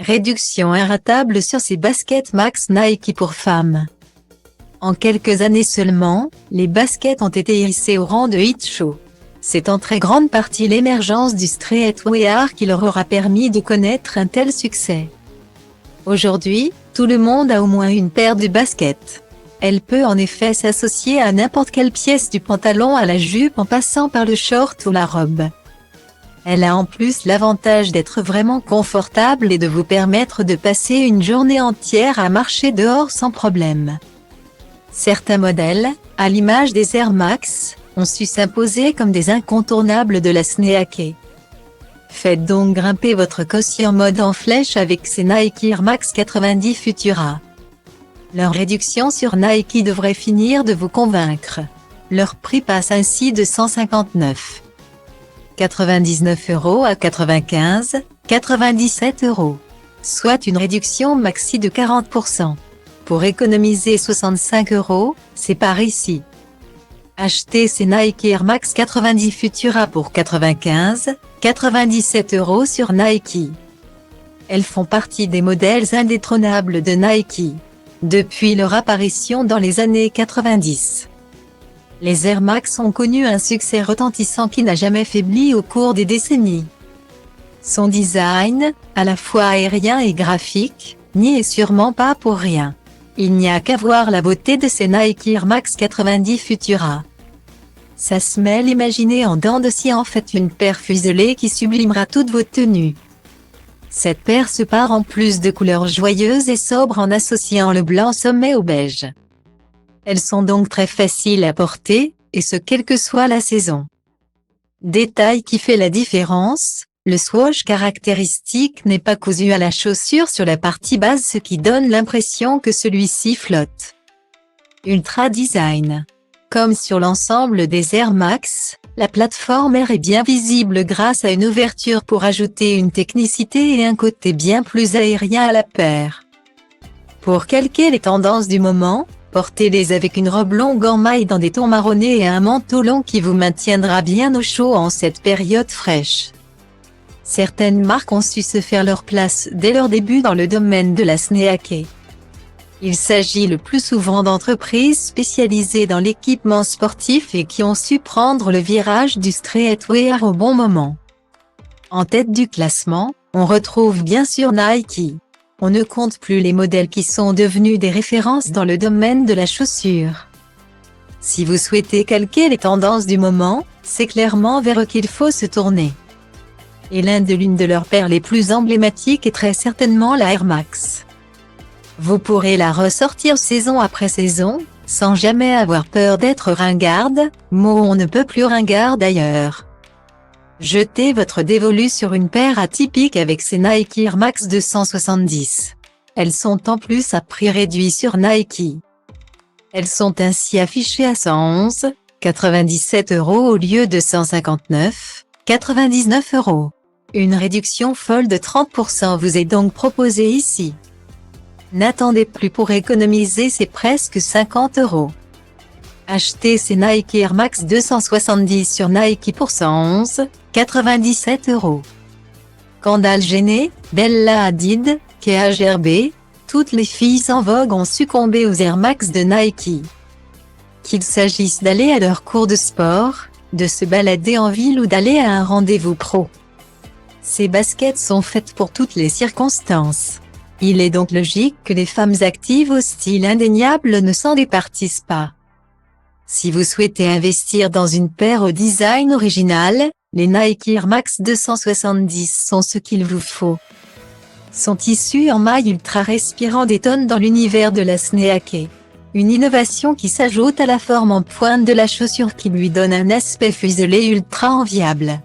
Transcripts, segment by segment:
Réduction inratable sur ces baskets Max Nike pour femmes. En quelques années seulement, les baskets ont été hissées au rang de hit show. C'est en très grande partie l'émergence du streetwear qui leur aura permis de connaître un tel succès. Aujourd'hui, tout le monde a au moins une paire de baskets. Elle peut en effet s'associer à n'importe quelle pièce du pantalon à la jupe en passant par le short ou la robe. Elle a en plus l'avantage d'être vraiment confortable et de vous permettre de passer une journée entière à marcher dehors sans problème. Certains modèles, à l'image des Air Max, ont su s'imposer comme des incontournables de la sneaker. Faites donc grimper votre quotient mode en flèche avec ces Nike Air Max 90 Futura. Leur réduction sur Nike devrait finir de vous convaincre. Leur prix passe ainsi de 159,99 € à 95,97 €, soit une réduction maxi de 40%. Pour économiser 65 €, c'est par ici. Achetez ces Nike Air Max 90 Futura pour 95,97 € sur Nike. Elles font partie des modèles indétrônables de Nike, depuis leur apparition dans les années 90. Les Air Max ont connu un succès retentissant qui n'a jamais faibli au cours des décennies. Son design, à la fois aérien et graphique, n'y est sûrement pas pour rien. Il n'y a qu'à voir la beauté de ces Nike Air Max 90 Futura. Sa semelle imaginée en dents de scie en fait une paire fuselée qui sublimera toutes vos tenues. Cette paire se part en plus de couleurs joyeuses et sobres en associant le blanc sommet au beige. Elles sont donc très faciles à porter, et ce quelle que soit la saison. Détail qui fait la différence, le swoosh caractéristique n'est pas cousu à la chaussure sur la partie basse, ce qui donne l'impression que celui-ci flotte. Ultra design. Comme sur l'ensemble des Air Max, la plateforme Air est bien visible grâce à une ouverture pour ajouter une technicité et un côté bien plus aérien à la paire. Pour calquer les tendances du moment, portez-les avec une robe longue en maille dans des tons marronnés et un manteau long qui vous maintiendra bien au chaud en cette période fraîche. Certaines marques ont su se faire leur place dès leur début dans le domaine de la sneaker. Il s'agit le plus souvent d'entreprises spécialisées dans l'équipement sportif et qui ont su prendre le virage du streetwear au bon moment. En tête du classement, on retrouve bien sûr Nike. On ne compte plus les modèles qui sont devenus des références dans le domaine de la chaussure. Si vous souhaitez calquer les tendances du moment, c'est clairement vers eux qu'il faut se tourner. Et l'une de leurs paires les plus emblématiques est très certainement la Air Max. Vous pourrez la ressortir saison après saison, sans jamais avoir peur d'être ringarde, mot on ne peut plus ringard d'ailleurs. Jetez votre dévolu sur une paire atypique avec ces Nike Air Max 270. Elles sont en plus à prix réduit sur Nike. Elles sont ainsi affichées à 111,97 € au lieu de 159,99 €. Une réduction folle de 30% vous est donc proposée ici. N'attendez plus pour économiser ces presque 50 €. Achetez ces Nike Air Max 270 sur Nike pour 111,97 €. Kendall Jenner, Bella Hadid, Kea Gerber, toutes les filles en vogue ont succombé aux Air Max de Nike. Qu'il s'agisse d'aller à leur cours de sport, de se balader en ville ou d'aller à un rendez-vous pro. Ces baskets sont faites pour toutes les circonstances. Il est donc logique que les femmes actives au style indéniable ne s'en départissent pas. Si vous souhaitez investir dans une paire au design original, les Nike Air Max 270 sont ce qu'il vous faut. Son tissu en maille ultra respirant détonne dans l'univers de la sneaker. Une innovation qui s'ajoute à la forme en pointe de la chaussure qui lui donne un aspect fuselé ultra enviable.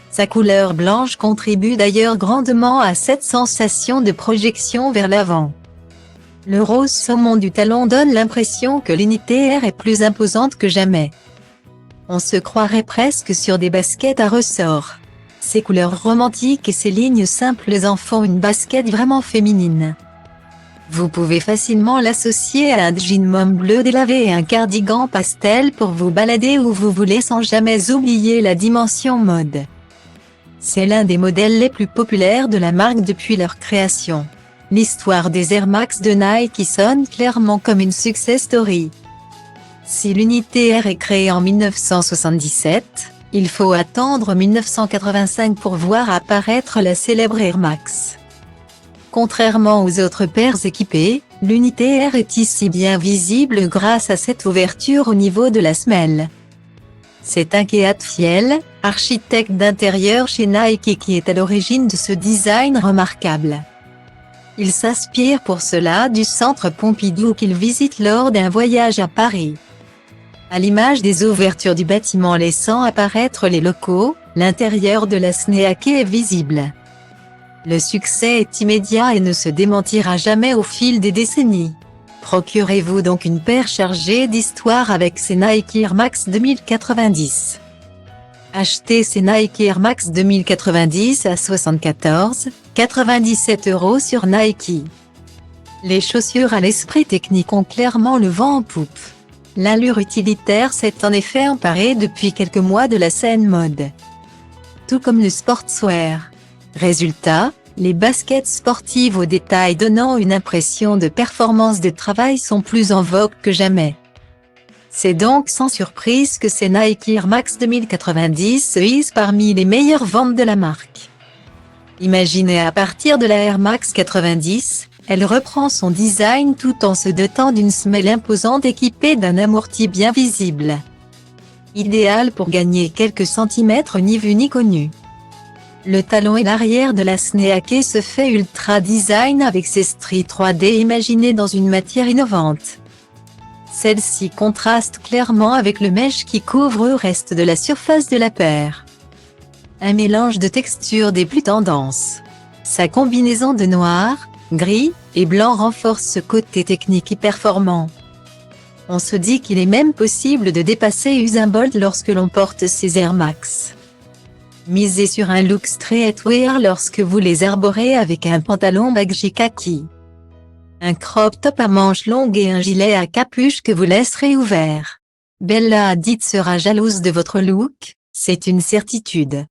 Sa couleur blanche contribue d'ailleurs grandement à cette sensation de projection vers l'avant. Le rose saumon du talon donne l'impression que l'unité Air est plus imposante que jamais. On se croirait presque sur des baskets à ressort. Ses couleurs romantiques et ses lignes simples en font une basket vraiment féminine. Vous pouvez facilement l'associer à un jean mauve bleu délavé et un cardigan pastel pour vous balader où vous voulez sans jamais oublier la dimension mode. C'est l'un des modèles les plus populaires de la marque depuis leur création. L'histoire des Air Max de Nike sonne clairement comme une success story. Si l'unité R est créée en 1977, il faut attendre 1985 pour voir apparaître la célèbre Air Max. Contrairement aux autres paires équipées, l'unité R est ici bien visible grâce à cette ouverture au niveau de la semelle. C'est Inke Hatfield, architecte d'intérieur chez Nike, qui est à l'origine de ce design remarquable. Il s'inspire pour cela du centre Pompidou qu'il visite lors d'un voyage à Paris. À l'image des ouvertures du bâtiment laissant apparaître les locaux, l'intérieur de la Sneake est visible. Le succès est immédiat et ne se démentira jamais au fil des décennies. Procurez-vous donc une paire chargée d'histoire avec ces Nike Air Max 2090. Achetez ces Nike Air Max 2090 à 74,97 € sur Nike. Les chaussures à l'esprit technique ont clairement le vent en poupe. L'allure utilitaire s'est en effet emparée depuis quelques mois de la scène mode. Tout comme le sportswear. Résultat, les baskets sportives aux détails donnant une impression de performance de travail sont plus en vogue que jamais. C'est donc sans surprise que ces Nike Air Max 2090 se hissent parmi les meilleures ventes de la marque. Imaginez à partir de la Air Max 90, elle reprend son design tout en se dotant d'une semelle imposante équipée d'un amorti bien visible. Idéal pour gagner quelques centimètres ni vu ni connu. Le talon et l'arrière de la Sneake se fait ultra design avec ses stries 3D imaginées dans une matière innovante. Celle-ci contraste clairement avec le mesh qui couvre le reste de la surface de la paire. Un mélange de textures des plus tendances. Sa combinaison de noir, gris et blanc renforce ce côté technique et performant. On se dit qu'il est même possible de dépasser Usain Bolt lorsque l'on porte ces Air Max. Misez sur un look streetwear lorsque vous les arborez avec un pantalon baggy kaki, un crop top à manches longues et un gilet à capuche que vous laisserez ouvert. Bella Hadid sera jalouse de votre look, c'est une certitude.